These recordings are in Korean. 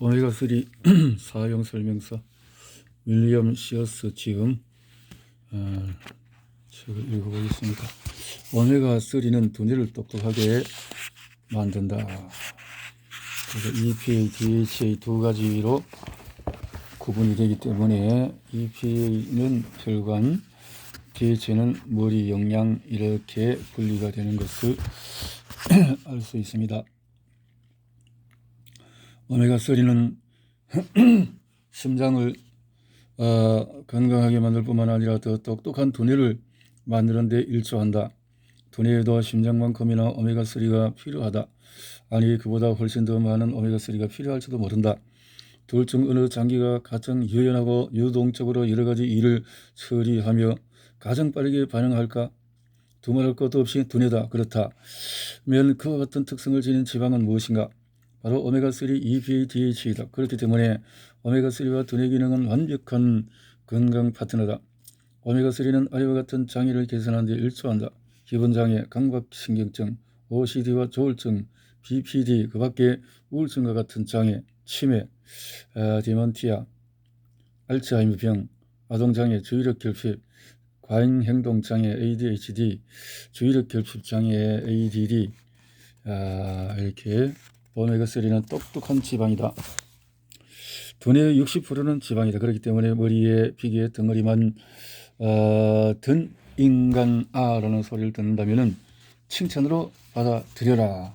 오메가3 사용 설명서 윌리엄 시어스 지음 책을 읽어보겠습니다. 오메가3는 두뇌를 똑똑하게 만든다. 그래서 EPA, DHA 두 가지로 구분이 되기 때문에 EPA는 혈관, DHA는 머리 영양 이렇게 분리가 되는 것을 알 수 있습니다. 오메가3는 심장을 건강하게 만들 뿐만 아니라 더 똑똑한 두뇌를 만드는 데 일조한다. 두뇌에도 심장만큼이나 오메가3가 필요하다. 아니 그보다 훨씬 더 많은 오메가3가 필요할지도 모른다. 둘 중 어느 장기가 가장 유연하고 유동적으로 여러 가지 일을 처리하며 가장 빠르게 반응할까? 두말할 것도 없이 두뇌다. 그렇다면 그와 같은 특성을 지닌 지방은 무엇인가? 바로 오메가3 EPA DHA이다. 그렇기 때문에 오메가3와 두뇌 기능은 완벽한 건강 파트너다. 오메가3는 아래와 같은 장애를 개선하는 데 일조한다. 기본장애, 감각신경증, OCD와 조울증, BPD, 그 밖에 우울증과 같은 장애, 치매, 디멘티아, 알츠하이머병, 아동장애, 주의력결핍, 과잉행동장애, ADHD, 주의력결핍장애, ADD, 이렇게 오메가3는 똑똑한 지방이다. 두뇌의 60%는 지방이다. 그렇기 때문에 머리에 피기에 덩어리만 든 인간아라는 소리를 듣는다면 칭찬으로 받아들여라.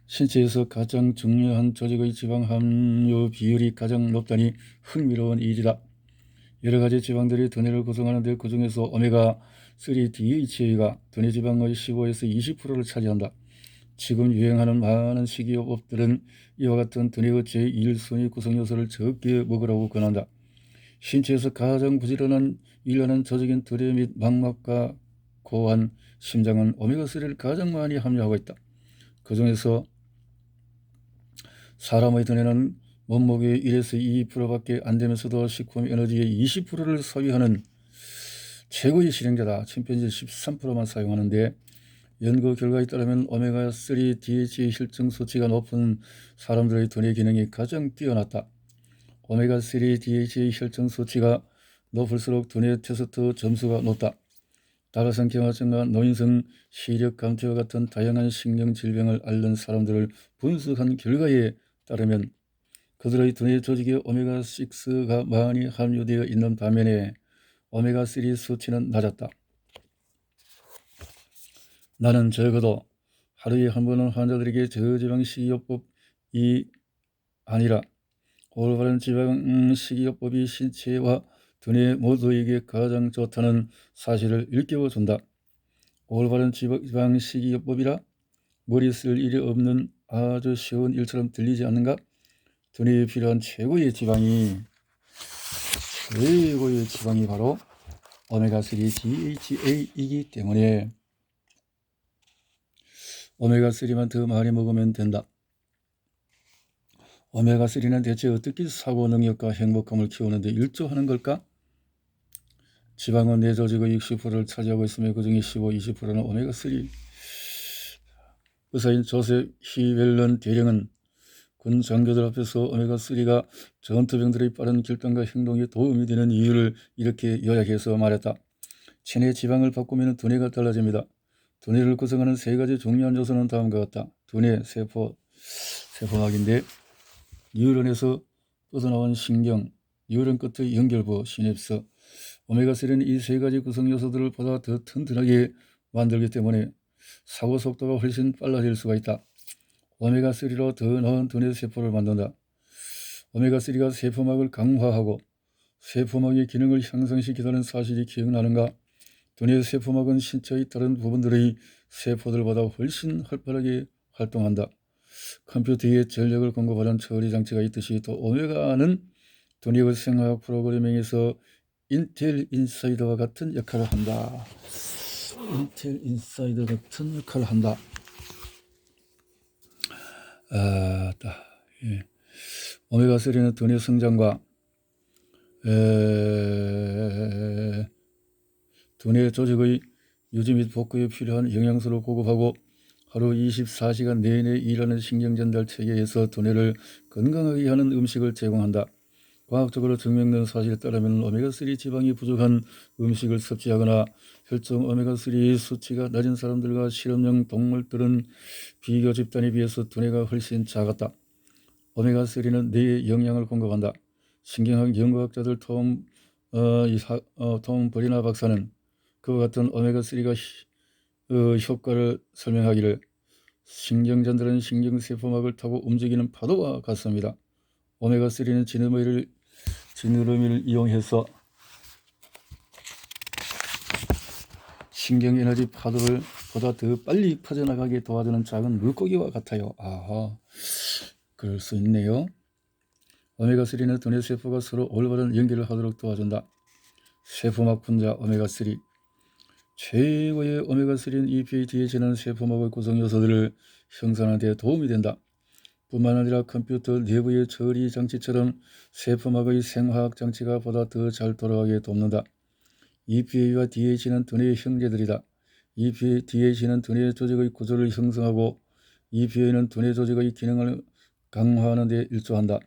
신체에서 가장 중요한 조직의 지방 함유 비율이 가장 높다니 흥미로운 일이다. 여러 가지 지방들이 두뇌를 구성하는데 그 중에서 오메가3 DHA가 두뇌 지방의 15에서 20%를 차지한다. 지금 유행하는 많은 식이요법들은 이와 같은 두뇌의 제1순위 구성요소를 적게 먹으라고 권한다. 신체에서 가장 부지런한 일하는 조직인 두뇌 및 망막과 고환, 심장은 오메가3를 가장 많이 함유하고 있다. 그 중에서 사람의 두뇌는 몸무게의 1에서 2%밖에 안 되면서도 식품 에너지의 20%를 소비하는 최고의 실행자다. 침팬지 13%만 사용하는데 연구 결과에 따르면 오메가3 DHA 혈중 수치가 높은 사람들의 두뇌 기능이 가장 뛰어났다. 오메가3 DHA 혈중 수치가 높을수록 두뇌 테스트 점수가 높다. 따라서 경화증과 노인성 시력 감퇴와 같은 다양한 신경질병을 앓는 사람들을 분석한 결과에 따르면 그들의 두뇌 조직에 오메가6가 많이 함유되어 있는 반면에 오메가3 수치는 낮았다. 나는 적어도 하루에 한 번은 환자들에게 저지방 식이요법이 아니라 올바른 지방 식이요법이 신체와 두뇌 모두에게 가장 좋다는 사실을 일깨워준다. 올바른 지방 식이요법이라 머리 쓸 일이 없는 아주 쉬운 일처럼 들리지 않는가? 두뇌에 필요한 최고의 지방이 바로 오메가3 DHA이기 때문에 오메가3만 더 많이 먹으면 된다. 오메가3는 대체 어떻게 사고 능력과 행복감을 키우는데 일조하는 걸까? 지방은 뇌 조직의 60%를 차지하고 있으며 그중에 15, 20%는 오메가3. 의사인 조셉 히웰런 대령은 군 장교들 앞에서 오메가3가 전투병들의 빠른 결단과 행동에 도움이 되는 이유를 이렇게 요약해서 말했다. 체내 지방을 바꾸면 두뇌가 달라집니다. 두뇌를 구성하는 세 가지 중요한 요소는 다음과 같다. 두뇌, 세포막인데 뉴런에서 뻗어나온 신경, 뉴런 끝의 연결부, 시냅스. 오메가3는 이 세 가지 구성 요소들을 보다 더 튼튼하게 만들기 때문에 사고 속도가 훨씬 빨라질 수가 있다. 오메가3로 더 나은 두뇌 세포를 만든다. 오메가3가 세포막을 강화하고 세포막의 기능을 향상시키다는 사실이 기억나는가? 두뇌 세포막은 신체의 다른 부분들의 세포들보다 훨씬 활발하게 활동한다. 컴퓨터에 전력을 공급하는 처리 장치가 있듯이 또 오메가는 두뇌의 생화학 프로그래밍에서 인텔 인사이더와 같은 역할을 한다. 오메가3는 두뇌 성장과 두뇌 조직의 유지 및 복구에 필요한 영양소를 공급하고 하루 24시간 내내 일하는 신경전달 체계에서 두뇌를 건강하게 하는 음식을 제공한다. 과학적으로 증명된 사실에 따르면 오메가3 지방이 부족한 음식을 섭취하거나 혈중 오메가3 수치가 낮은 사람들과 실험용 동물들은 비교 집단에 비해서 두뇌가 훨씬 작았다. 오메가3는 뇌에 영양을 공급한다. 신경학 연구학자들 톰 버리나 박사는 그와 같은 오메가3가 효과를 설명하기를 신경전달은 신경세포막을 타고 움직이는 파도와 같습니다. 오메가3는 지느러미를 이용해서 신경에너지 파도를 보다 더 빨리 퍼져나가게 도와주는 작은 물고기와 같아요. 아하, 그럴 수 있네요. 오메가3는 두뇌 세포가 서로 올바른 연결을 하도록 도와준다. 세포막 분자 오메가3. 최고의 오메가3는 EPA, DHA는 세포막의 구성 요소들을 형성하는 데 도움이 된다. 뿐만 아니라 컴퓨터 내부의 처리 장치처럼 세포막의 생화학 장치가 보다 더 잘 돌아가게 돕는다. EPA와 DHA는 두뇌의 형제들이다. EPA, DHA는 두뇌 조직의 구조를 형성하고 EPA는 두뇌 조직의 기능을 강화하는 데 일조한다.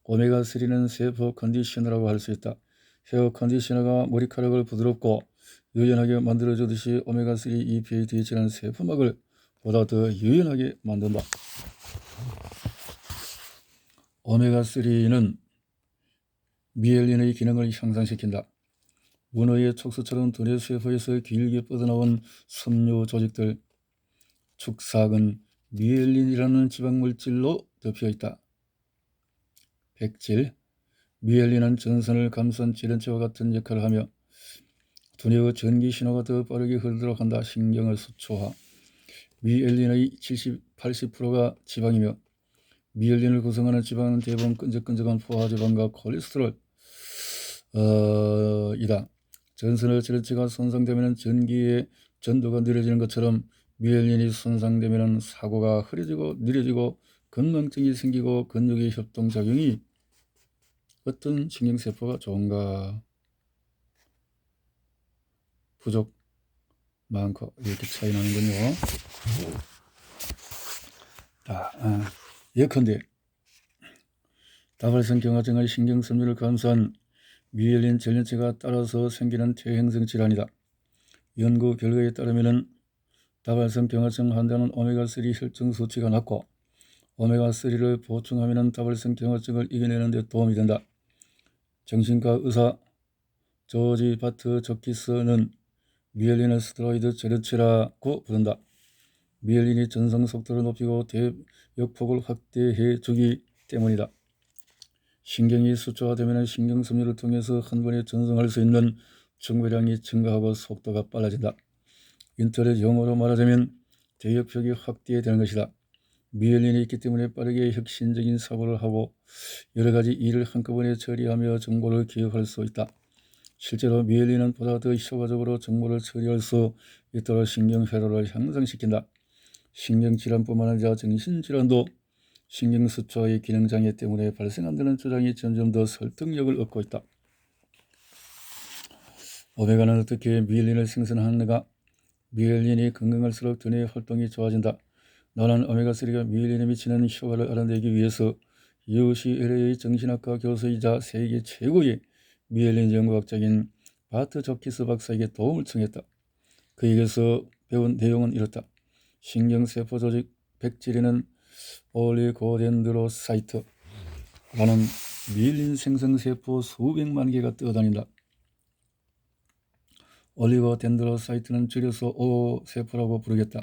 오메가3는 세포 컨디셔너라고 할 수 있다. 헤어 컨디셔너가 머리카락을 부드럽고 유연하게 만들어주듯이 오메가3, EPA, DHA는 세포막을 보다 더 유연하게 만든다. 오메가3는 미엘린의 기능을 향상시킨다. 문어의 촉수처럼 두뇌 세포에서 길게 뻗어나온 섬유 조직들, 축삭은 미엘린이라는 지방물질로 덮여있다. 백질, 미엘린은 전선을 감싼 지렌체와 같은 역할을 하며 두뇌의 전기 신호가 더 빠르게 흐르도록 한다. 신경을 수초화. 미엘린의 70-80%가 지방이며 미엘린을 구성하는 지방은 대부분 끈적끈적한 포화지방과 콜레스테롤 이다. 전선의 지렌체가 손상되면 전기의 전도가 느려지는 것처럼 미엘린이 손상되면 사고가 흐려지고 느려지고 건망증이 생기고 근육의 협동작용이 어떤 신경세포가 좋은가? 부족, 많고 이렇게 차이 나는군요. 예컨대 다발성 경화증의 신경섬유를 감소한 미엘린 전연체가 따라서 생기는 퇴행성 질환이다. 연구 결과에 따르면 다발성 경화증 환자는 오메가3 혈중 수치가 낮고 오메가3를 보충하면 다발성 경화증을 이겨내는 데 도움이 된다. 정신과 의사 조지 바트 저키스는 미엘린을 스테로이드 제르체라고 부른다. 미엘린이 전송 속도를 높이고 대역폭을 확대해 주기 때문이다. 신경이 수초화되면 신경섬유를 통해서 한 번에 전송할 수 있는 충분량이 증가하고 속도가 빨라진다. 인터넷 용어로 말하자면 대역폭이 확대되는 것이다. 미엘린이 있기 때문에 빠르게 혁신적인 사고를 하고 여러 가지 일을 한꺼번에 처리하며 정보를 기억할 수 있다. 실제로 미엘린은 보다 더 효과적으로 정보를 처리할 수 있도록 신경회로를 향상시킨다. 신경질환뿐만 아니라 정신질환도 신경수초의 기능장애 때문에 발생한다는 주장이 점점 더 설득력을 얻고 있다. 오메가는 어떻게 미엘린을 생성하는가? 미엘린이 건강할수록 두뇌의 활동이 좋아진다. 나는 오메가3가 미엘린에 미치는 효과를 알아내기 위해서 UCLA 정신학과 교수이자 세계 최고의 미엘린 연구학자인 바트 조키스 박사에게 도움을 청했다. 그에게서 배운 내용은 이렇다. 신경세포 조직 백질에는 올리고덴드로사이트라는 미엘린 생성세포 수백만 개가 떠다닌다. 올리고덴드로사이트는 줄여서 O세포라고 부르겠다.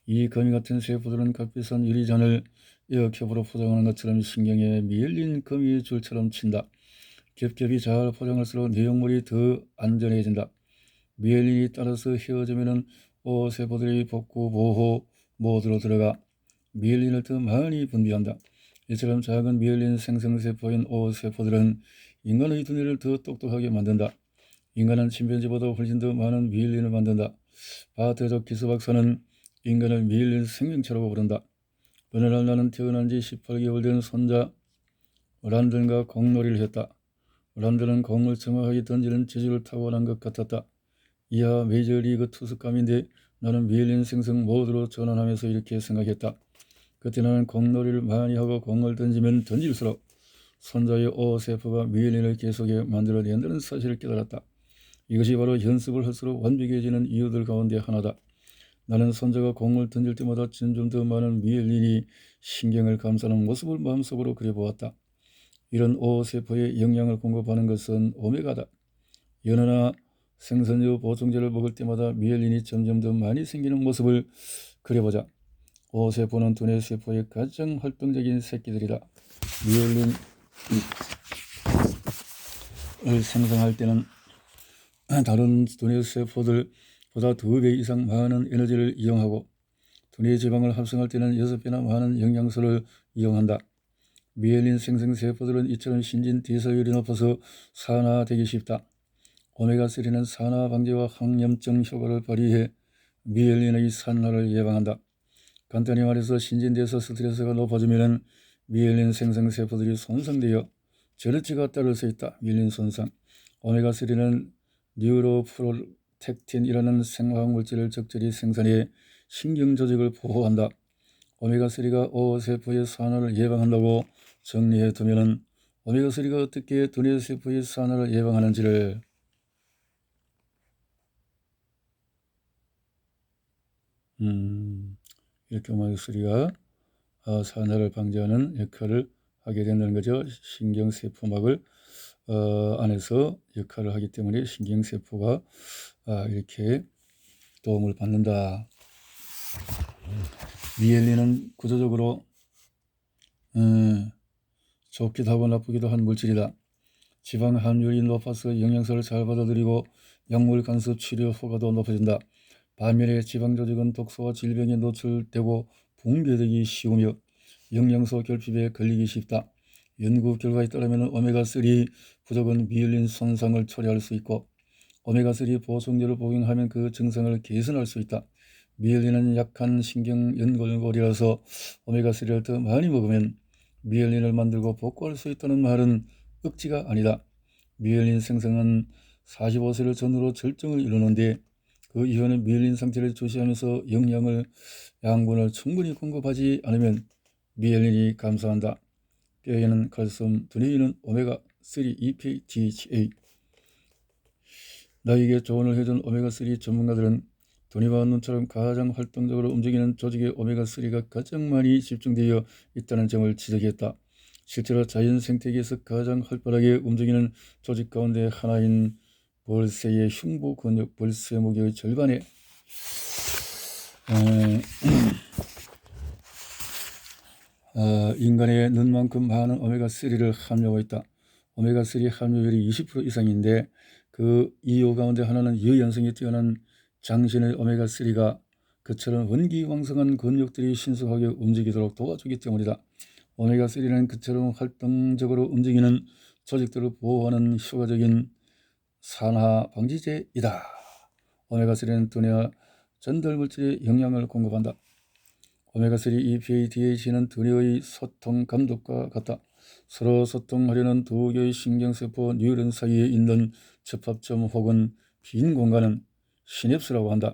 이 거미 같은 세포들은 값비싼 유리잔을 에어캡으로 포장하는 것처럼 신경에 미엘린 거미의 줄처럼 친다. 겹겹이 잘 포장할수록 내용물이 더 안전해진다. 미엘린이 따라서 헤어지면 O세포들이 복구 보호 모드로 들어가 미엘린을 더 많이 분비한다. 이처럼 작은 미엘린 생성세포인 O세포들은 인간의 두뇌를 더 똑똑하게 만든다. 인간은 침팬지보다 훨씬 더 많은 미엘린을 만든다. 바트 조키스 박사는 인간을 미엘린 생명체라고 부른다. 어느 날 나는 태어난 지 18개월 된 손자 란든과 공놀이를 했다. 란든은 공을 정확하게 던지는 재주를 타고난 것 같았다. 이하 메이저리그 투수감인데 나는 미엘린 생성 모드로 전환하면서 이렇게 생각했다. 그때 나는 공놀이를 많이 하고 공을 던지면 던질수록 손자의 오세포가 미엘린을 계속해 만들어낸다는 사실을 깨달았다. 이것이 바로 연습을 할수록 완벽해지는 이유들 가운데 하나다. 나는 손자가 공을 던질 때마다 점점 더 많은 미엘린이 신경을 감싸는 모습을 마음속으로 그려보았다. 이런 오세포에 영양을 공급하는 것은 오메가다. 연어나 생선류 보충제를 먹을 때마다 미엘린이 점점 더 많이 생기는 모습을 그려보자. 오세포는 두뇌 세포의 가장 활동적인 새끼들이다. 미엘린을 생성할 때는 다른 두뇌 세포들보다 2배 이상 많은 에너지를 이용하고 두뇌 지방을 합성할 때는 6배나 많은 영양소를 이용한다. 미엘린 생성 세포들은 이처럼 신진대사율이 높아서 산화되기 쉽다. 오메가3는 산화 방지와 항염증 효과를 발휘해 미엘린의 산화를 예방한다. 간단히 말해서 신진대사 스트레스가 높아지면 미엘린 생성 세포들이 손상되어 저르치가 따를 수 있다. 미엘린 손상. 오메가3는 뉴로프로텍틴이라는 생화학 물질을 적절히 생산해 신경 조직을 보호한다. 오메가3가 오세포의 산화를 예방한다고 정리해 두면 오메가3가 어떻게 두뇌 세포의 산화를 예방하는지를 이렇게 오메가3가 산화를 방지하는 역할을 하게 된다는 거죠. 신경세포막을 안에서 역할을 하기 때문에 신경세포가 이렇게 도움을 받는다. 미엘린은 구조적으로 좋기도 하고 나쁘기도 한 물질이다. 지방 함유율이 높아서 영양소를 잘 받아들이고 약물 간섭 치료 효과도 높아진다. 반면에 지방 조직은 독소와 질병에 노출되고 붕괴되기 쉬우며 영양소 결핍에 걸리기 쉽다. 연구 결과에 따르면 오메가3 부족은 미엘린 손상을 초래할 수 있고 오메가3 보충제를 복용하면 그 증상을 개선할 수 있다. 미엘린은 약한 신경 연골고리라서 오메가3를 더 많이 먹으면 미엘린을 만들고 복구할 수 있다는 말은 억지가 아니다. 미엘린 생성은 45세를 전후로 절정을 이루는데 그 이후에는 미엘린 상태를 조시하면서 양분을 충분히 공급하지 않으면 미엘린이 감소한다. 뼈에는 칼슘, 두뇌에는 오메가3, EPA, DHA. 나에게 조언을 해준 오메가3 전문가들은 두뇌와 눈처럼 가장 활동적으로 움직이는 조직에 오메가3가 가장 많이 집중되어 있다는 점을 지적했다. 실제로 자연 생태계에서 가장 활발하게 움직이는 조직 가운데 하나인 벌새의 흉부 근육, 벌새 무게의 절반에 인간의 눈만큼 많은 오메가3를 함유하고 있다. 오메가3 함유율이 20% 이상인데 그 이유 가운데 하나는 유연성이 뛰어난 장신의 오메가3가 그처럼 원기왕성한 근육들이 신속하게 움직이도록 도와주기 때문이다. 오메가3는 그처럼 활동적으로 움직이는 조직들을 보호하는 효과적인 산화 방지제이다. 오메가3는 두뇌와 전달물질에 영양을 공급한다. 오메가3 EPA, DHA는 두뇌의 소통 감독과 같다. 서로 소통하려는 두 개의 신경세포 뉴런 사이에 있는 접합점 혹은 빈 공간은 시냅스라고 한다.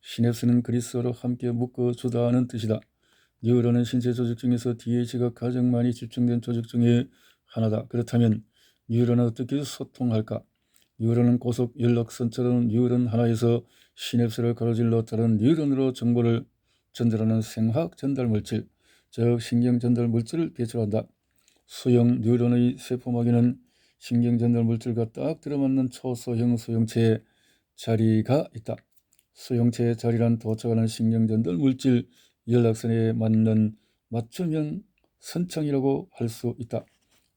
시냅스는 그리스어로 함께 묶어주다는 뜻이다. 뉴런은 신체 조직 중에서 DHA가 가장 많이 집중된 조직 중에 하나다. 그렇다면 뉴런은 어떻게 소통할까? 뉴런은 고속 연락선처럼 뉴런 하나에서 시냅스를 가로질러 다른 뉴런으로 정보를 전달하는 생화학 전달 물질, 즉 신경 전달 물질을 배출한다. 수용 뉴런의 세포막에는 신경 전달 물질과 딱 들어맞는 초소형 수용체의 자리가 있다. 수용체의 자리란 도착하는 신경 전달 물질 연락선에 맞는 맞춤형 선창이라고 할 수 있다.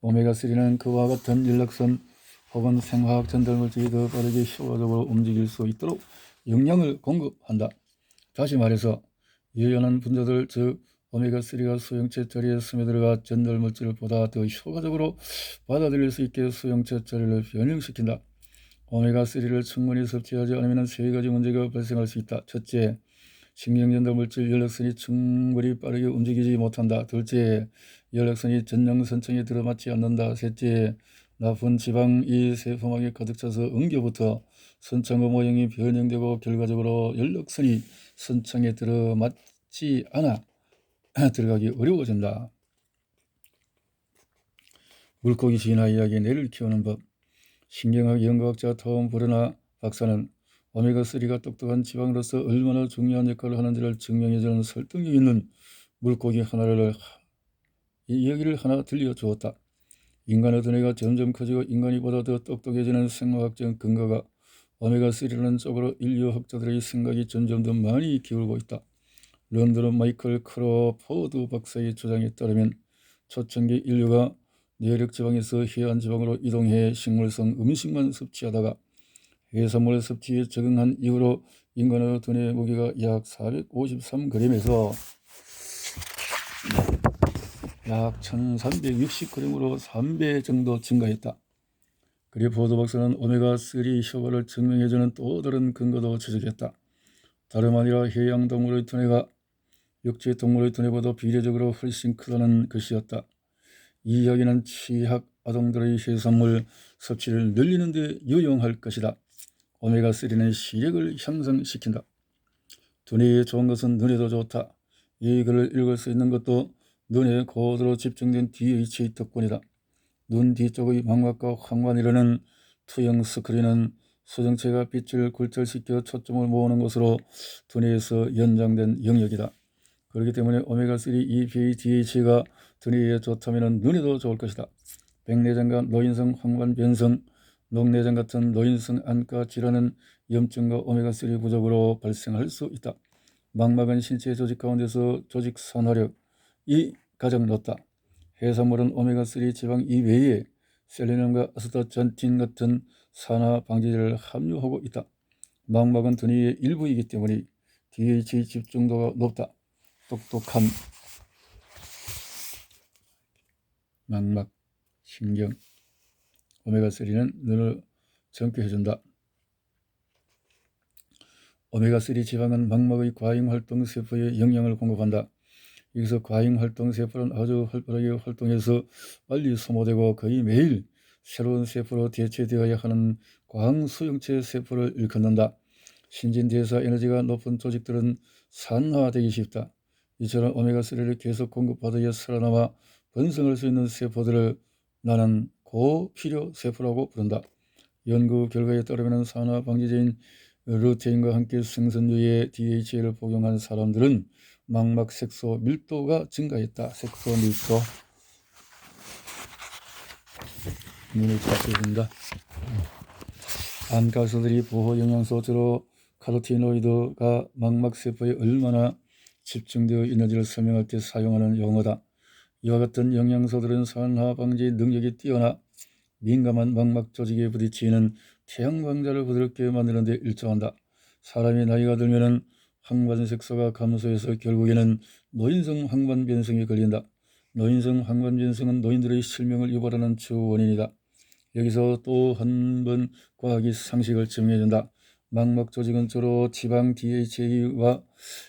오메가3는 그와 같은 연락선 혹은 생화학 전달 물질이 더 빠르게 효과적으로 움직일 수 있도록 영양을 공급한다. 다시 말해서 유연한 분자들, 즉 오메가3가 수용체 자리에 스며들어가 전달 물질을 보다 더 효과적으로 받아들일 수 있게 수용체 자리를 변형시킨다. 오메가3를 충분히 섭취하지 않으면 세 가지 문제가 발생할 수 있다. 첫째, 신경 전달 물질 연락선이 충분히 빠르게 움직이지 못한다. 둘째, 연락선이 전장 선청에 들어맞지 않는다. 셋째, 나쁜 지방이 세포막에 가득 차서 응교부터 선창의 모형이 변형되고 결과적으로 연락선이 선창에 들어맞지 않아 들어가기 어려워진다. 물고기 진화 이야기 뇌를 키우는 법. 신경학 연구학자 톰 브르나 박사는 오메가3가 똑똑한 지방으로서 얼마나 중요한 역할을 하는지를 증명해주는 설득력 있는 물고기 하나를 이야기를 하나 들려주었다. 인간의 두뇌가 점점 커지고 인간이 보다 더 똑똑해지는 생물학적 근거가 오메가3라는 쪽으로 인류 학자들의 생각이 점점 더 많이 기울고 있다. 런던 마이클 크로포드 박사의 주장에 따르면 초창기 인류가 내력 지방에서 해안 지방으로 이동해 식물성 음식만 섭취하다가 해산물 섭취에 적응한 이후로 인간의 두뇌 무게가 약 453g에서 약 1360g으로 3배 정도 증가했다. 크로포드 박사는 오메가3 효과를 증명해주는 또 다른 근거도 지적했다. 다름 아니라 해양동물의 두뇌가 육지동물의 두뇌보다 비례적으로 훨씬 크다는 것이었다. 이 이야기는 취약 아동들의 해산물 섭취를 늘리는 데 유용할 것이다. 오메가3는 시력을 향상시킨다. 두뇌에 좋은 것은 눈에도 좋다. 이 글을 읽을 수 있는 것도 눈에 고도로 집중된 DHA 덕분이다. 눈 뒤쪽의 망막과 황관이라는 투영 스크린은 수정체가 빛을 굴절시켜 초점을 모으는 것으로 두뇌에서 연장된 영역이다. 그렇기 때문에 오메가3 EPA DHA가 두뇌에 좋다면 눈에도 좋을 것이다. 백내장과 노인성 황관 변성, 녹내장 같은 노인성 안과 질환은 염증과 오메가3 부족으로 발생할 수 있다. 망막은 신체 조직 가운데서 조직 산화력이 가장 높다. 해산물은 오메가3 지방 이외에 셀레늄과 아스타잔틴 같은 산화 방지제를 함유하고 있다. 망막은 두뇌의 일부이기 때문에 DHA 집중도가 높다. 똑똑한 망막, 신경, 오메가3는 눈을 젊게 해준다. 오메가3 지방은 망막의 과잉활동 세포에 영양을 공급한다. 여기서 과잉활동 세포는 아주 활발하게 활동해서 빨리 소모되고 거의 매일 새로운 세포로 대체되어야 하는 광수용체 세포를 일컫는다. 신진대사 에너지가 높은 조직들은 산화되기 쉽다. 이처럼 오메가3를 계속 공급받아야 살아남아 번성할 수 있는 세포들을 나는 고필요 세포라고 부른다. 연구 결과에 따르면 산화 방지제인 루테인과 함께 생선류에 DHA를 복용한 사람들은 망막 색소 밀도가 증가했다. 색소 밀도. 눈을 잡혀준다. 안가수들이 보호 영양소 주로 카로티노이드가 망막 세포에 얼마나 집중되어 있는지를 설명할 때 사용하는 용어다. 이와 같은 영양소들은 산화 방지 능력이 뛰어나 민감한 망막 조직에 부딪히는 태양광자를 부드럽게 만드는 데 일조한다. 사람이 나이가 들면은 항반색소가 감소해서 결국에는 노인성 항반변성에 걸린다. 노인성 항반변성은 노인들의 실명을 유발하는 주 원인이다. 여기서 또 한 번 과학이 상식을 증명해준다. 망막 조직은 주로 지방 DHA와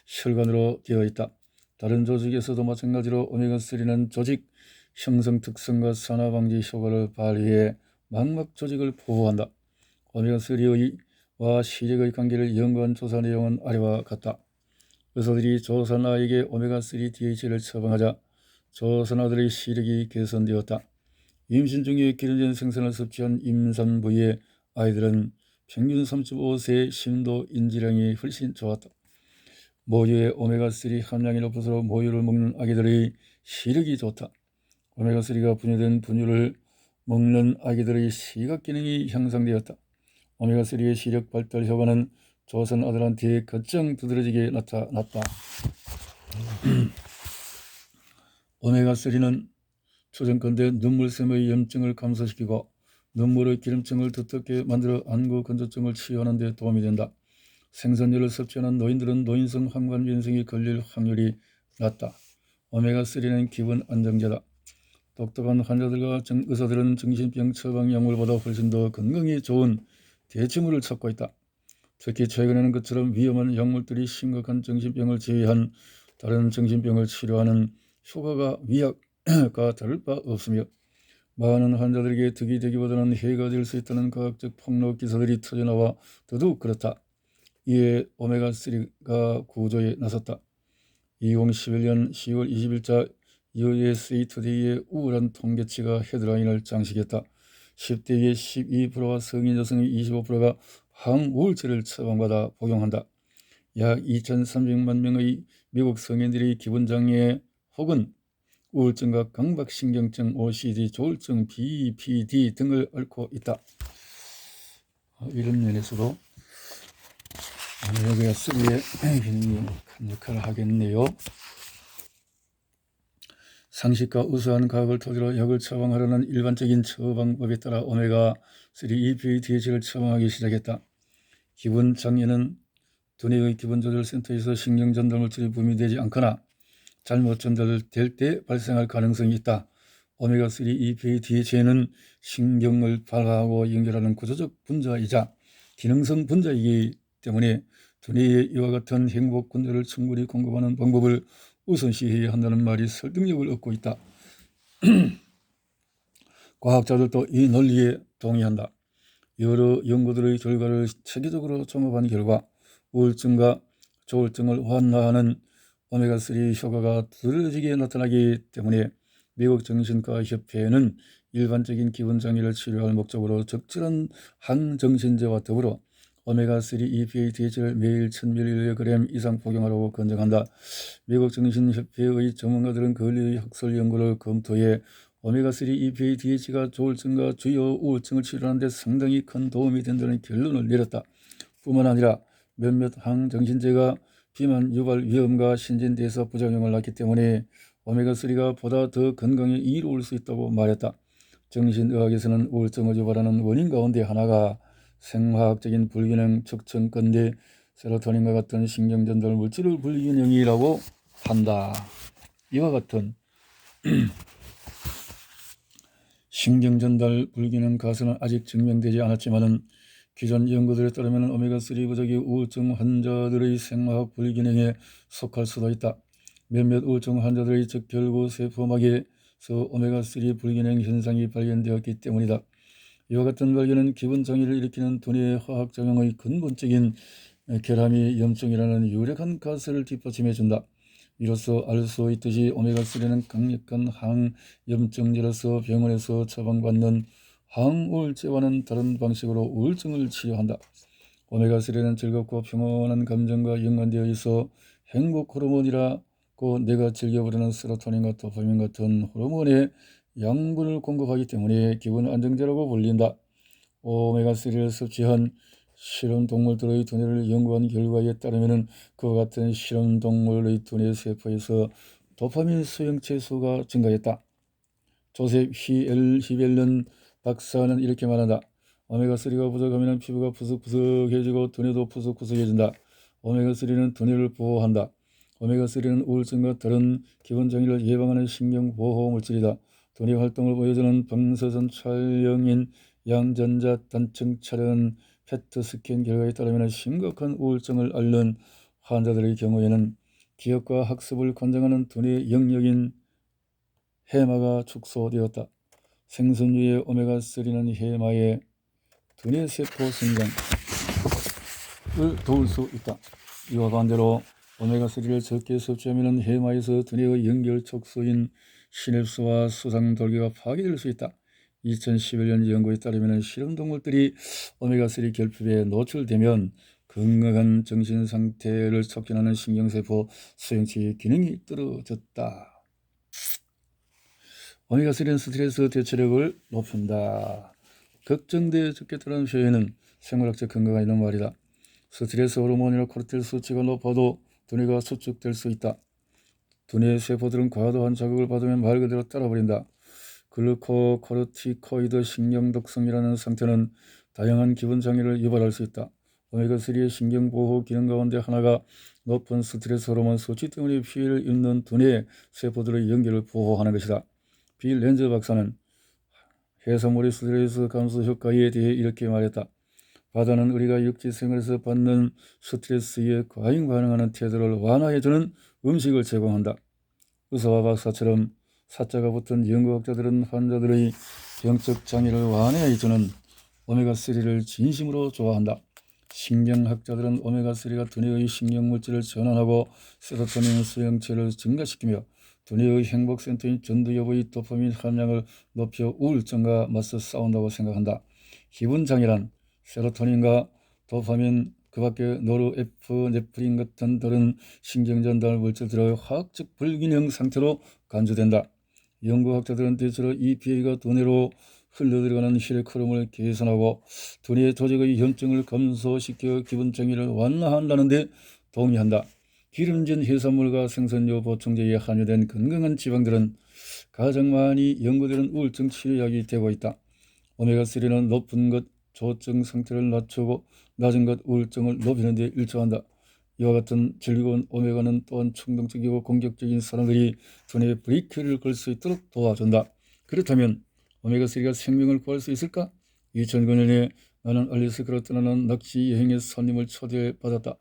혈관으로 되어 있다. 다른 조직에서도 마찬가지로 오메가3는 조직 형성 특성과 산화 방지 효과를 발휘해 망막 조직을 보호한다. 오메가3와 시력의 관계를 연구한 조사 내용은 아래와 같다. 의사들이 조산아에게 오메가3 DHA를 처방하자 조산아들의 시력이 개선되었다. 임신 중에 기름진 생선을 섭취한 임산부의 아이들은 평균 3.5세 심도 인지량이 훨씬 좋았다. 모유에 오메가3 함량이 높아서 모유를 먹는 아기들의 시력이 좋다. 오메가3가 분해된 분유를 먹는 아기들의 시각 기능이 향상되었다. 오메가3의 시력 발달 효과는 조선 아들한테 가장 두드러지게 나타났다. 오메가3는 초정건대 눈물샘의 염증을 감소시키고 눈물의 기름층을 두텁게 만들어 안구 건조증을 치유하는 데 도움이 된다. 생선류를 섭취하는 노인들은 노인성 항반변성에 걸릴 확률이 낮다. 오메가3는 기분 안정제다. 똑똑한 환자들과 의사들은 정신병 처방 약물보다 훨씬 더 건강에 좋은 대체물을 찾고 있다. 특히 최근에는 그처럼 위험한 약물들이 심각한 정신병을 제외한 다른 정신병을 치료하는 효과가 위약과 다를 바 없으며 많은 환자들에게 득이 되기보다는 해가 될 수 있다는 과학적 폭로 기사들이 터져나와 더더욱 그렇다. 이에 오메가3가 구조에 나섰다. 2011년 10월 20일자 USA 투데이의 우울한 통계치가 헤드라인을 장식했다. 10대의 12%와 성인 여성의 25%가 항우울제를 처방받아 복용한다. 약 2,300만 명의 미국 성인들이 기분장애 혹은 우울증과 강박신경증, OCD, 조울증, BPD 등을 앓고 있다. 이런 면에서도 오메가3의 기능이 큰 역할을 하겠네요. 상식과 우수한 과학을 토대로 약을 처방하려는 일반적인 처방법에 따라 오메가3 EPA-DH를 처방하기 시작했다. 기분장애는 두뇌의 기분조절센터에서 신경전달 물질이 분비되지 않거나 잘못 전달될 때 발생할 가능성이 있다. 오메가3 EPA-DHA는 신경을 발화하고 연결하는 구조적 분자이자 기능성 분자이기 때문에 두뇌에 이와 같은 행복 분자를 충분히 공급하는 방법을 우선시해야 한다는 말이 설득력을 얻고 있다. 과학자들도 이 논리에 동의한다. 여러 연구들의 결과를 체계적으로 종합한 결과 우울증과 조울증을 완화하는 오메가3 효과가 두드러지게 나타나기 때문에 미국 정신과 협회는 일반적인 기분장애를 치료할 목적으로 적절한 항정신제와 더불어 오메가3 EPA-DH를 매일 1000mg 이상 복용하라고 권장한다. 미국 정신협회의 전문가들은 근리 학술 연구를 검토해 오메가3 EPA-DH가 조울증과 주요 우울증을 치료하는 데 상당히 큰 도움이 된다는 결론을 내렸다. 뿐만 아니라 몇몇 항정신제가 비만 유발 위험과 신진대사 부작용을 낳기 때문에 오메가3가 보다 더 건강에 이로울 수 있다고 말했다. 정신의학에서는 우울증을 유발하는 원인 가운데 하나가 생화학적인 불균형 척천건대 세로토닌과 같은 신경전달 물질의 불균형이라고 한다. 이와 같은 신경전달 불균형 가설은 아직 증명되지 않았지만 기존 연구들에 따르면 오메가3 부족이 우울증 환자들의 생화학 불균형에 속할 수도 있다. 몇몇 우울증 환자들의 적혈구 세포막에서 오메가3 불균형 현상이 발견되었기 때문이다. 이와 같은 발견은 기분장애를 일으키는 두뇌 화학작용의 근본적인 결함이 염증이라는 유력한 가설을 뒷받침해준다. 이로써 알 수 있듯이 오메가3는 강력한 항염증제로서 병원에서 처방받는 항우울제와는 다른 방식으로 우울증을 치료한다. 오메가3는 즐겁고 평온한 감정과 연관되어 있어 행복 호르몬이라고 내가 즐겨 부르는 세로토닌과 도파민 같은 호르몬의 양분을 공급하기 때문에 기분 안정제라고 불린다. 오메가3를 섭취한 실험동물들의 두뇌를 연구한 결과에 따르면 그와 같은 실험동물의 두뇌 세포에서 도파민 수용체 수가 증가했다. 조셉 히벨런 박사는 이렇게 말한다. 오메가3가 부족하면 피부가 푸석푸석해지고 두뇌도 푸석푸석해진다. 오메가3는 두뇌를 보호한다. 오메가3는 우울증과 다른 기분장애를 예방하는 신경보호 물질이다. 두뇌 활동을 보여주는 방사선 촬영인 양전자 단층 촬영 페트 스캔 결과에 따르면 심각한 우울증을 앓는 환자들의 경우에는 기억과 학습을 관장하는 두뇌 영역인 해마가 축소되었다. 생선류의 오메가3는 해마의 두뇌세포 성장을 도울 수 있다. 이와 반대로 오메가3를 적게 섭취하면 해마에서 두뇌의 연결 촉수인 시냅스와 수상돌기가 파괴될 수 있다. 2011년 연구에 따르면 실험동물들이 오메가3 결핍에 노출되면 건강한 정신상태를 촉진하는 신경세포 수용체의 기능이 떨어졌다. 오메가3는 스트레스 대처력을 높인다. 걱정돼 죽겠다는 표현은 생물학적 근거가 있는 말이다. 스트레스 호르몬이나 코르티솔 수치가 높아도 두뇌가 수축될 수 있다. 두뇌 세포들은 과도한 자극을 받으면 말 그대로 따라버린다. 글루코코르티코이드 신경독성이라는 상태는 다양한 기분장애를 유발할 수 있다. 오메가3의 신경보호 기능 가운데 하나가 높은 스트레스 호르몬 수치 때문에 피해를 입는 두뇌 세포들의 연결을 보호하는 것이다. 빌 렌저 박사는 해산물의 스트레스 감소 효과에 대해 이렇게 말했다. 바다는 우리가 육지생활에서 받는 스트레스에 과잉 반응하는 태도를 완화해주는 음식을 제공한다. 의사와 박사처럼 사자가 붙은 연구학자들은 환자들의 병적 장애를 완화해 주는 오메가3를 진심으로 좋아한다. 신경학자들은 오메가3가 두뇌의 신경물질을 전환하고 세로토닌 수용체를 증가시키며 두뇌의 행복센터인 전두엽의 도파민 함량을 높여 우울증과 맞서 싸운다고 생각한다. 기분장애란 세로토닌과 도파민, 그 밖에 노르에프네프린 같은 다른 신경전달 물질들의 화학적 불균형 상태로 간주된다. 연구학자들은 대체로 EPA가 두뇌로 흘러들어가는 혈액 흐름을 개선하고 두뇌 조직의 염증을 감소시켜 기분장애를 완화한다는 데 동의한다. 기름진 해산물과 생선류 보충제에 함유된 건강한 지방들은 가장 많이 연구되는 우울증 치료약이 되고 있다. 오메가3는 높은 것 조증 상태를 낮추고 낮은 것 우울증을 높이는 데 일조한다. 이와 같은 즐거운 오메가는 또한 충동적이고 공격적인 사람들이 두뇌에 브레이크를 걸 수 있도록 도와준다. 그렇다면 오메가3가 생명을 구할 수 있을까? 2009년에 나는 알래스카로 떠나는 낚시 여행의 손님을 초대받았다.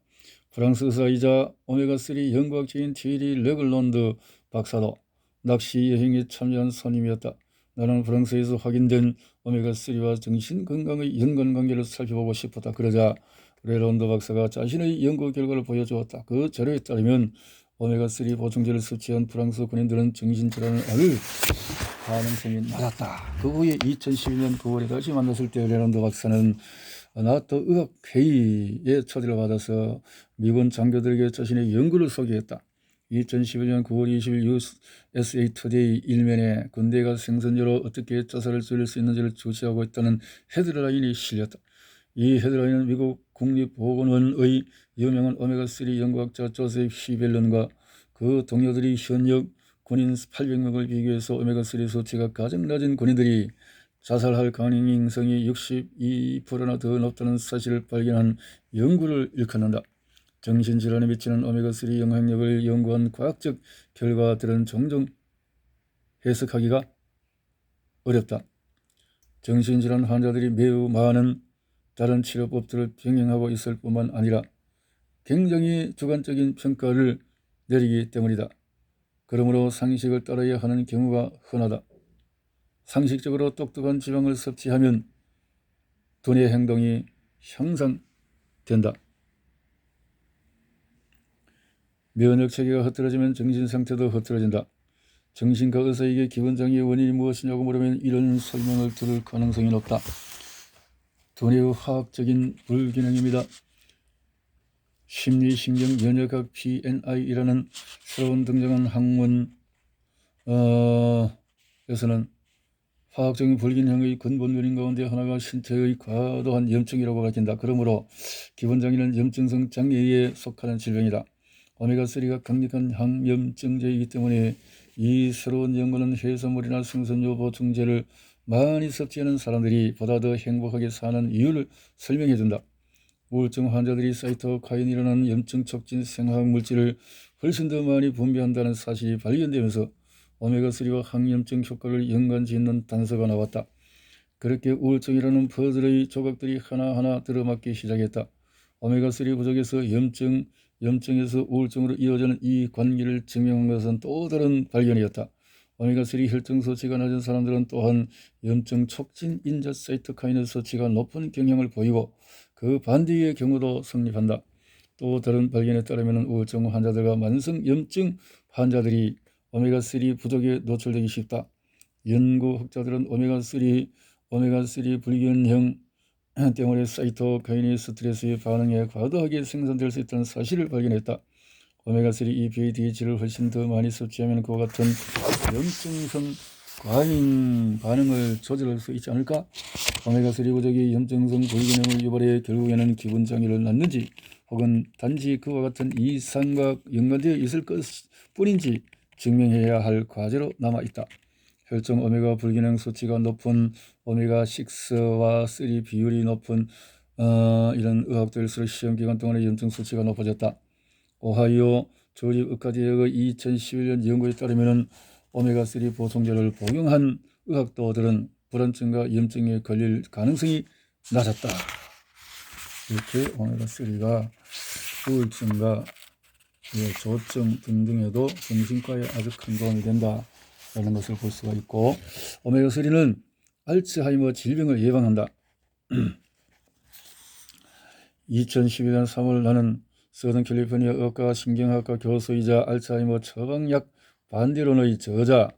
프랑스 의사이자 오메가3 연구학자인 티리 레글론드 박사도 낚시 여행에 참여한 손님이었다. 나는 프랑스에서 확인된 오메가3와 정신건강의 연관관계를 살펴보고 싶었다. 그러자 레론드 박사가 자신의 연구 결과를 보여주었다. 그 자료에 따르면 오메가3 보충제를 섭취한 프랑스 군인들은 정신질환을 앓을 가능성이 낮았다. 그 후에 2012년 9월에 다시 만났을 때 레론드 박사는 나토 의학회의에 초대를 받아서 미군 장교들에게 자신의 연구를 소개했다. 2011년 9월 20일 USA 투데이 일면에 군대가 생선료로 어떻게 자살을 줄일 수 있는지를 주시하고 있다는 헤드라인이 실렸다. 이 헤드라인은 미국 국립보건원의 유명한 오메가3 연구학자 조셉 히벨런과 그 동료들이 현역 군인 800명을 비교해서 오메가3 수치가 가장 낮은 군인들이 자살할 가능성이 62%나 더 높다는 사실을 발견한 연구를 일컫는다. 정신질환에 미치는 오메가3 영향력을 연구한 과학적 결과들은 종종 해석하기가 어렵다. 정신질환 환자들이 매우 많은 다른 치료법들을 병행하고 있을 뿐만 아니라 굉장히 주관적인 평가를 내리기 때문이다. 그러므로 상식을 따라야 하는 경우가 흔하다. 상식적으로 똑똑한 지방을 섭취하면 두뇌 행동이 향상된다. 면역체계가 흐트러지면 정신상태도 흐트러진다. 정신과 의사에게 기분장애의 원인이 무엇이냐고 물으면 이런 설명을 들을 가능성이 높다. 두뇌의 화학적인 불균형입니다. 심리신경면역학 PNI이라는 새로운 등장한 학문에서는 화학적인 불균형의 근본 요인 가운데 하나가 신체의 과도한 염증이라고 밝힌다. 그러므로 기분장애는 염증성 장애에 속하는 질병이다. 오메가3가 강력한 항염증제이기 때문에 이 새로운 연구는 해산물이나 생선료 보충제를 많이 섭취하는 사람들이 보다 더 행복하게 사는 이유를 설명해준다. 우울증 환자들이 사이토카인이라는 염증 촉진 생화학 물질을 훨씬 더 많이 분비한다는 사실이 발견되면서 오메가3와 항염증 효과를 연관짓는 단서가 나왔다. 그렇게 우울증이라는 퍼즐의 조각들이 하나하나 들어맞기 시작했다. 오메가3 부족에서 염증에서 우울증으로 이어지는 이 관계를 증명한 것은 또 다른 발견이었다. 오메가3 혈중 수치가 낮은 사람들은 또한 염증 촉진 인자 사이토카인의 수치가 높은 경향을 보이고 그 반대의 경우도 성립한다. 또 다른 발견에 따르면 우울증 환자들과 만성 염증 환자들이 오메가3 부족에 노출되기 쉽다. 연구학자들은 오메가3 불균형 때문에 사이토카인이 스트레스에 반응해 과도하게 생산될 수 있다는 사실을 발견했다. 오메가3 EPA, DH를 훨씬 더 많이 섭취하면 그와 같은 염증성 과잉 반응을 조절할 수 있지 않을까? 오메가3 부족이 염증성 불균형을 유발해 결국에는 기분장애를 낳는지 혹은 단지 그와 같은 이상과 연관되어 있을 것뿐인지 증명해야 할 과제로 남아있다. 혈중 오메가 불균형 수치가 높은 오메가6와 3 비율이 높은 이런 의학들일수록 시험기간 동안의 염증 수치가 높아졌다. 오하이오 조립의과대학의 2011년 연구에 따르면 오메가3 보충제를 복용한 의학도들은 불안증과 염증에 걸릴 가능성이 낮았다. 이렇게 오메가3가 우울증과 조증 등등에도 정신과에 아주 큰 도움이 된다라는 것을 볼 수가 있고, 오메가3는 알츠하이머 질병을 예방한다. 2012년 3월 나는 서던 캘리포니아 의학과 신경학과 교수이자 알츠하이머 처방약 반대론의 저자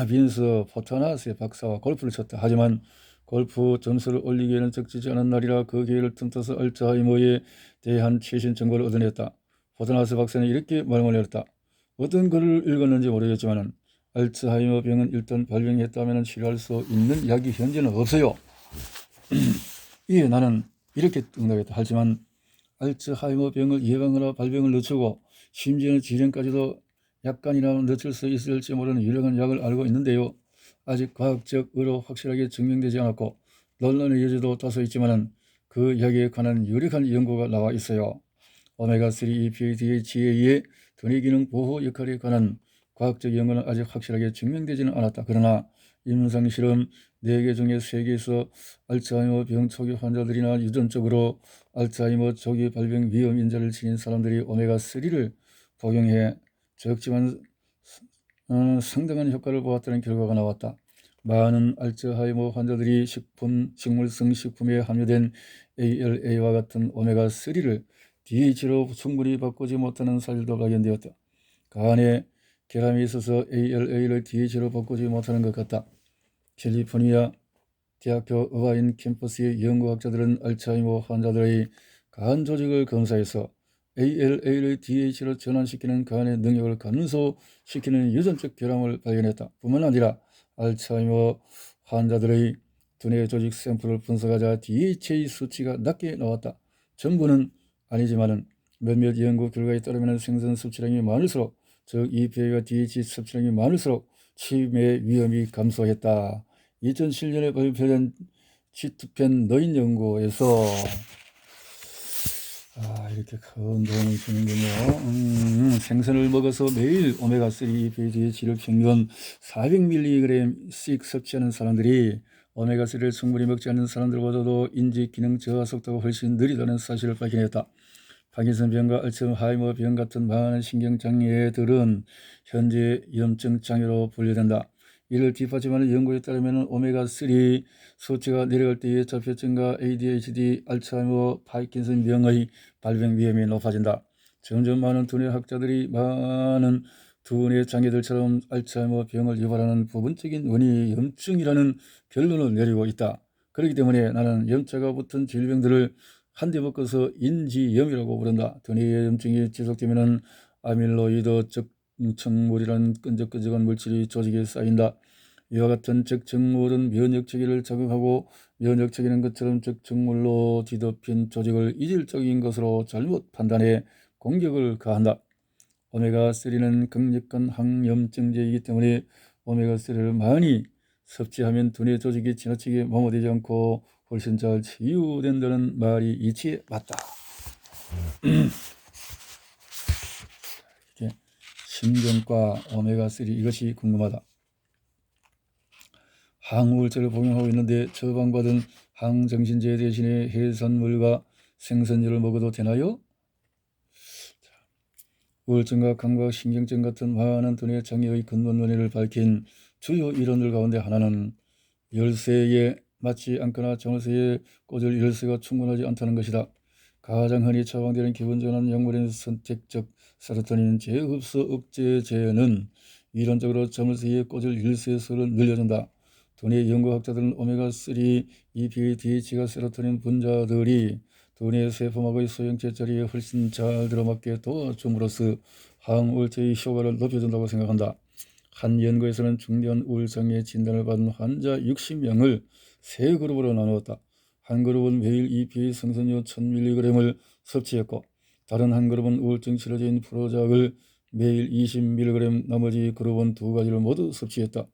빈스 포타나스의 박사와 골프를 쳤다. 하지만 골프 점수를 올리기에는 적지지 않은 날이라 그 기회를 틈타서 알츠하이머에 대한 최신 정보를 얻어냈다. 포타나스 박사는 이렇게 말을 내렸다. 어떤 글을 읽었는지 모르겠지만 알츠하이머 병은 일단 발병했다면 치료할 수 있는 약이 현재는 없어요. 이에 나는 이렇게 응답했다. 하지만 알츠하이머 병을 예방하라 발병을 늦추고 심지어는 질병까지도 약간이라도 늦출 수 있을지 모르는 유력한 약을 알고 있는데요. 아직 과학적으로 확실하게 증명되지 않았고 논란의 여지도 다소 있지만 그 약에 관한 유력한 연구가 나와 있어요. 오메가3 EPA, DHA의 두뇌 기능 보호 역할에 관한 과학적 연구는 아직 확실하게 증명되지는 않았다. 그러나 임상 실험 4개 중에 3개에서 알츠하이머 병 초기 환자들이나 유전적으로 알츠하이머 초기 발병 위험 인자를 지닌 사람들이 오메가3를 복용해 적지만 상당한 효과를 보았다는 결과가 나왔다. 많은 알츠하이머 환자들이 식물성 식품에 함유된 ALA와 같은 오메가3를 DH로 충분히 바꾸지 못하는 사실도 발견되었다. 간에 결함이 있어서 ALA를 DH로 바꾸지 못하는 것 같다. 캘리포니아 대학교 의과인 캠퍼스의 연구학자들은 알츠하이머 환자들의 간 조직을 검사해서 ALA를 DH로 전환시키는 간의 능력을 감소시키는 유전적 결함을 발견했다. 뿐만 아니라 알츠하이머 환자들의 두뇌 조직 샘플을 분석하자 DHA 수치가 낮게 나왔다. 전부는 아니지만 몇몇 연구 결과에 따르면 생선 섭취량이 많을수록 즉 EPA가 DHA 섭취량이 많을수록 치매 위험이 감소했다. 2007년에 발표된 지투펜 너인 연구에서 이렇게 큰 도움을 주는군요. 생선을 먹어서 매일 오메가3 EPA DHA를 평균 400mg씩 섭취하는 사람들이 오메가3를 충분히 먹지 않는 사람들보다도 인지 기능 저하 속도가 훨씬 느리다는 사실을 발견했다. 파킨슨 병과 알츠하이머 병 같은 많은 신경장애들은 현재 염증 장애로 분류된다. 이를 뒷받침하는 연구에 따르면 오메가3 수치가 내려갈 때의 자폐증과 ADHD, 알츠하이머, 파킨슨 병의 발병 위험이 높아진다. 점점 많은 두뇌 학자들이 많은 두뇌 장애들처럼 알츠하이머 병을 유발하는 부분적인 원인이 염증이라는 결론을 내리고 있다. 그렇기 때문에 나는 염자가 붙은 질병들을 한데 묶어서 인지염이라고 부른다. 두뇌의 염증이 지속되면 아밀로이드 적층물이라는 끈적끈적한 물질이 조직에 쌓인다. 이와 같은 적층물은 면역체계를 자극하고 면역체계는 것처럼 적층물로 뒤덮인 조직을 이질적인 것으로 잘못 판단해 공격을 가한다. 오메가3는 강력한 항염증제이기 때문에 오메가3를 많이 섭취하면 두뇌 조직이 지나치게 마모되지 않고 훨씬 잘 치유된다는 말이 이치에 맞다. 이렇게 신경과 오메가3 이것이 궁금하다. 항우울제를 복용하고 있는데 처방받은 항정신제 대신에 해산물과 생선류를 먹어도 되나요? 우울증과 감각신경증 같은 많은 두뇌 장애의 근본 원인을 밝힌 주요 이론들 가운데 하나는 열쇠에 맞지 않거나 정열쇠에 꽂을 열쇠가 충분하지 않다는 것이다. 가장 흔히 처방되는 기본적인 약물인 선택적 세로토닌 재흡수 억제제는 이론적으로 정열쇠에 꽂을 열쇠 수를 늘려준다. 두뇌 연구학자들은 오메가3 EPA DH가 세로토닌 분자들이 두뇌 세포막의 소형체 자리에 훨씬 잘 들어맞게 도와줌으로써 항우울제의 효과를 높여준다고 생각한다. 한 연구에서는 중대한 우울장애 진단을 받은 환자 60명을 세 그룹으로 나누었다. 한 그룹은 매일 EPA 생선류 1000mg을 섭취했고 다른 한 그룹은 우울증 치료제인 프로작을 매일 20mg, 나머지 그룹은 두 가지를 모두 섭취했다.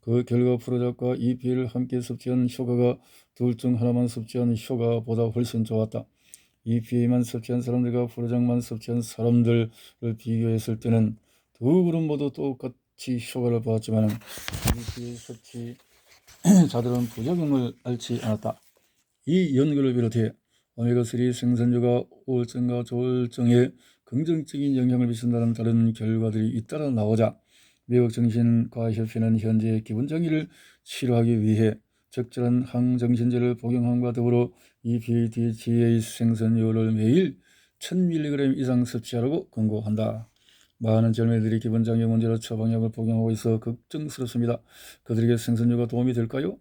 그 결과 프로작과 EPA를 함께 섭취한 효과가 둘 중 하나만 효과한 효과보다 훨씬 좋았다. EPA만 섭취한 사람들과 프로작만 섭취한 사람들을 비교했을 때는 두 그룹 모두 똑같이 효과를 보았지만 EPA 섭취자들은 부작용을 앓지 않았다. 이 연구를 비롯해 오메가3 생선류가 우울증과 조울증에 긍정적인 영향을 미친다는 다른 결과들이 잇따라 나오자 미국 정신과협회는 현재 기본장애를 치료하기 위해 적절한 항정신제를 복용함과 더불어 EPA, DHA 생선료를 매일 1000mg 이상 섭취하라고 권고한다. 많은 젊은이들이 기본장애 문제로 처방약을 복용하고 있어 걱정스럽습니다. 그들에게 생선료가 도움이 될까요?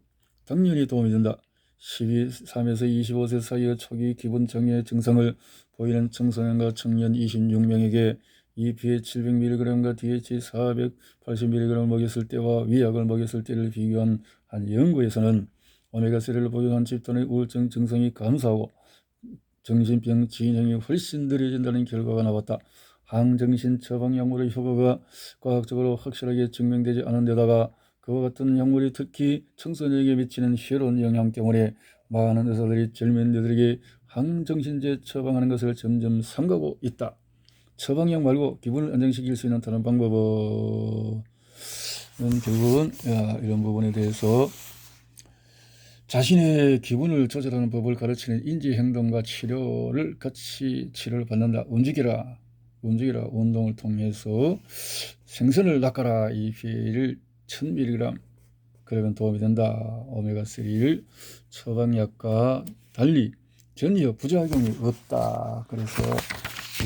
당연히 도움이 된다. 13에서 25세 사이의 초기 기본장애 증상을 보이는 청소년과 청년 26명에게 EPA 700mg과 DHA 480mg을 먹였을 때와 위약을 먹였을 때를 비교한 한 연구에서는 오메가3를 복용한 집단의 우울증 증상이 감소하고 정신병 진행이 훨씬 느려진다는 결과가 나왔다. 항정신 처방약물의 효과가 과학적으로 확실하게 증명되지 않은 데다가 그와 같은 약물이 특히 청소년에게 미치는 해로운 영향 때문에 많은 의사들이 젊은이들에게 항정신제 처방하는 것을 점점 삼가고 있다. 처방약 말고 기분을 안정시킬 수 있는 다른 방법은 결국은 이런 부분에 대해서 자신의 기분을 조절하는 법을 가르치는 인지행동과 치료를 같이 치료를 받는다. 움직이라. 운동을 통해서 생선을 낚아라. EPA를 1000mg 그러면 도움이 된다. 오메가3를 처방약과 달리 전혀 부작용이 없다. 그래서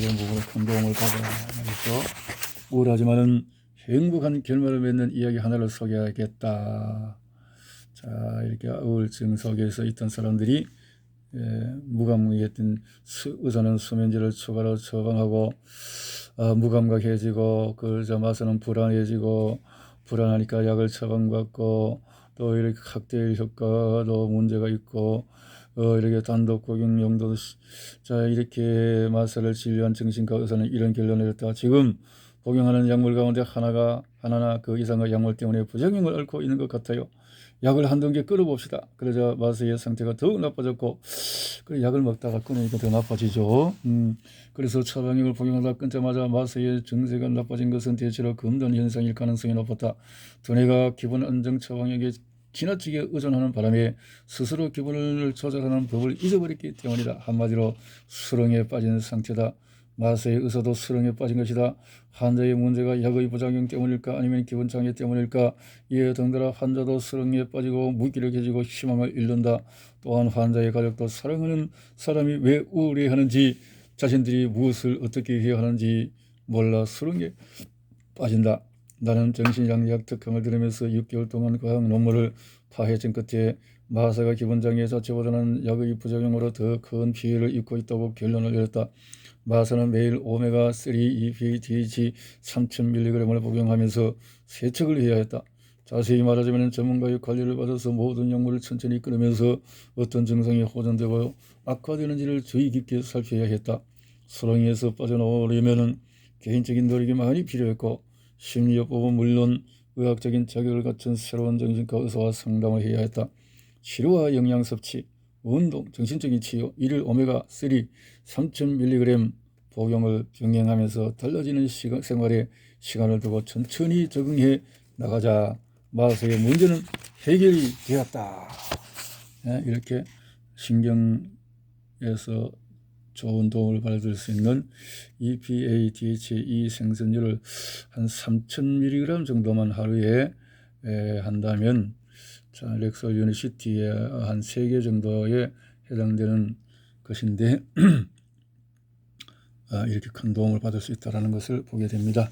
이런 부분에 큰 도움을 받아 말이죠. 우울하지만은 행복한 결말을 맺는 이야기 하나를 소개하겠다. 자, 이렇게 우울증 속에서 있던 사람들이 무감각했던 의사는 수면제를 추가로 처방하고 무감각해지고 그저 마서는 불안해지고 불안하니까 약을 처방받고 또 이렇게 칵테일 효과도 문제가 있고 이렇게 단독 복용 용도도 자 이렇게 마사를 진료한 정신과 의사는 이런 결론을 내렸다. 지금 복용하는 약물 가운데 하나나 그 이상의 약물 때문에 부작용을 앓고 있는 것 같아요. 약을 한 단계 끊어봅시다. 그러자 마사의 상태가 더욱 나빠졌고 그 약을 먹다가 끊으니까 더 나빠지죠. 그래서 처방약을 복용하다 끊자마자 마사의 증세가 나빠진 것은 대체로 금단 현상일 가능성이 높았다. 두뇌가 기분 안정 처방약에 지나치게 의존하는 바람에 스스로 기분을 조절하는 법을 잊어버렸기 때문이다. 한마디로 수렁에 빠진 상태다. 마사의 의사도 수렁에 빠진 것이다. 환자의 문제가 약의 부작용 때문일까 아니면 기분장애 때문일까. 이에 덩달아 환자도 수렁에 빠지고 무기력해지고 희망을 잃는다. 또한 환자의 가족도 사랑하는 사람이 왜 우울해하는지 자신들이 무엇을 어떻게 해야 하는지 몰라 수렁에 빠진다. 나는 정신장애학 특강을 들으면서 6개월 동안 과학 논문을 파헤친 끝에 마사가 기본장애 자체보다는 약의 부작용으로 더 큰 피해를 입고 있다고 결론을 내렸다. 마사는 매일 오메가3 EPA DHA 3000mg을 복용하면서 세척을 해야 했다. 자세히 말하자면 전문가의 관리를 받아서 모든 약물을 천천히 끊으면서 어떤 증상이 호전되고 악화되는지를 주의 깊게 살펴야 했다. 수렁에서 빠져나오려면 개인적인 노력이 많이 필요했고 심리요법은 물론 의학적인 자격을 갖춘 새로운 정신과 의사와 상담을 해야 했다. 치료와 영양 섭취, 운동, 정신적인 치유, 일일 오메가3 3000mg 복용을 병행하면서 달라지는 생활에 시간을 두고 천천히 적응해 나가자. 마사의 문제는 해결이 되었다. 이렇게 신경에서 좋은 도움을 받을 수 있는 EPA, DHA 생선료를 한 3000mg 정도만 하루에 한다면 자, 렉설 유니시티에 한 3개 정도에 해당되는 것인데 이렇게 큰 도움을 받을 수 있다는 것을 보게 됩니다.